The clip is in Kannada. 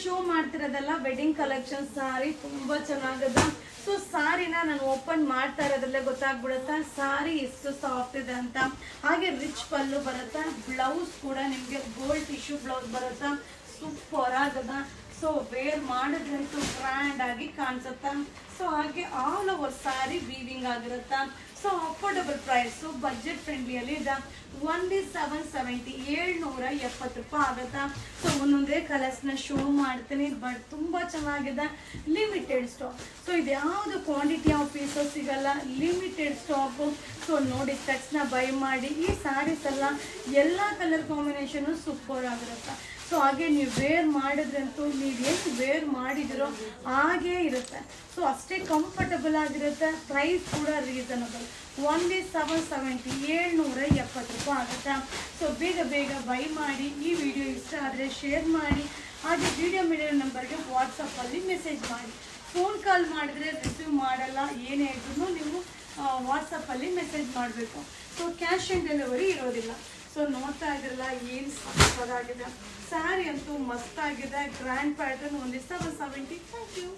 ಶೋ ಮಾಡ್ತಿರೋದಲ್ಲ ವೆಡ್ಡಿಂಗ್ ಕಲೆಕ್ಷನ್ ಸಾರಿ ತುಂಬಾ ಚೆನ್ನಾಗದ. ಸೊ ಸಾರಿನ ನಾನು ಓಪನ್ ಮಾಡ್ತಾ ಇರೋದ್ರಲ್ಲೇ ಗೊತ್ತಾಗ್ಬಿಡುತ್ತಾ ಸಾರಿ ಎಷ್ಟು ಸಾಫ್ಟ್ ಇದೆ ಅಂತ. ಹಾಗೆ ರಿಚ್ ಪಲ್ಲು ಬರುತ್ತಾ, ಬ್ಲೌಸ್ ಕೂಡ ನಿಮಗೆ ಗೋಲ್ಡ್ ಟಿಶ್ಯೂ ಬ್ಲೌಸ್ ಬರುತ್ತಾ, ಸೂಪರ್ ಆಗದ. ಸೊ ವೇರ್ ಮಾಡಿದ್ರಂತೂ ಗ್ರ್ಯಾಂಡ್ ಆಗಿ ಕಾಣಿಸುತ್ತಾ. ಸೊ ಹಾಗೆ ಆಲ್ ಓವರ್ ಸಾರಿ ವೀವಿಂಗ್ ಆಗಿರುತ್ತಾ. ಸೊ ಅಫೋರ್ಡಬಲ್ ಪ್ರೈಸು ಬಜೆಟ್ ಫ್ರೆಂಡ್ಲಿಯಲ್ಲಿ ಇದೆ. ಓನ್ಲಿ 770 770 ಆಗುತ್ತಾ. ಸೊ ಒಂದೊಂದೇ ಕಲರ್ಸ್ನ ಶೋ ಮಾಡ್ತೀನಿ, ಬಟ್ ತುಂಬ ಚೆನ್ನಾಗಿದೆ. Limited stock. ಸೊ ಇದು ಯಾವುದು ಕ್ವಾಂಟಿಟಿ ಆಫ್ ಪೀಸಸ್ ಸಿಗಲ್ಲ, ಲಿಮಿಟೆಡ್ ಸ್ಟಾಕು. ಸೊ ನೋಡಿ ತಕ್ಷಣ ಬೈ ಮಾಡಿ. ಈ ಸ್ಯಾರೀಸ್ ಎಲ್ಲ ಕಲರ್ ಕಾಂಬಿನೇಷನು ಸೂಪರ್ ಆಗಿರುತ್ತೆ. ಸೊ ಹಾಗೆ ನೀವು ವೇರ್ ಮಾಡಿದ್ರಂತೂ ನೀವೇನು ವೇರ್ ಮಾಡಿದಿರೋ ಹಾಗೇ ಇರುತ್ತೆ. ಸೊ ಅಷ್ಟೇ ಕಂಫರ್ಟಬಲ್ ಆಗಿರುತ್ತೆ. ಪ್ರೈಸ್ ಕೂಡ ರೀಸನಬಲ್. ಓನ್ಲಿ 770 770 ಆಗುತ್ತೆ. ಸೊ ಬೇಗ ಬೇಗ ಬೈ ಮಾಡಿ. ಈ ವಿಡಿಯೋ ಇಷ್ಟ ಆದರೆ ಶೇರ್ ಮಾಡಿ. ಹಾಗೆ ವಿಡಿಯೋ ಮೇಲೆ ನಂಬರ್ಗೆ ವಾಟ್ಸಪ್ಪಲ್ಲಿ ಮೆಸೇಜ್ ಮಾಡಿ. ಫೋನ್ ಕಾಲ್ ಮಾಡಿದ್ರೆ ರಿಸೀವ್ ಮಾಡಲ್ಲ. ಏನೇ ಇದ್ರೂ ನೀವು ವಾಟ್ಸಪ್ಪಲ್ಲಿ ಮೆಸೇಜ್ ಮಾಡಬೇಕು. ಸೊ ಕ್ಯಾಶ್ ಆನ್ ಡೆಲಿವರಿ ಇರೋದಿಲ್ಲ. ಸೊ ನೋಡ್ತಾ ಇದ್ರಲ್ಲ ಏನು ಸಕ್ಕತ್ತಾಗಿದೆ. ಸ್ಯಾರಿ ಅಂತೂ ಮಸ್ತಾಗಿದೆ. Grand pattern only 770. Thank you.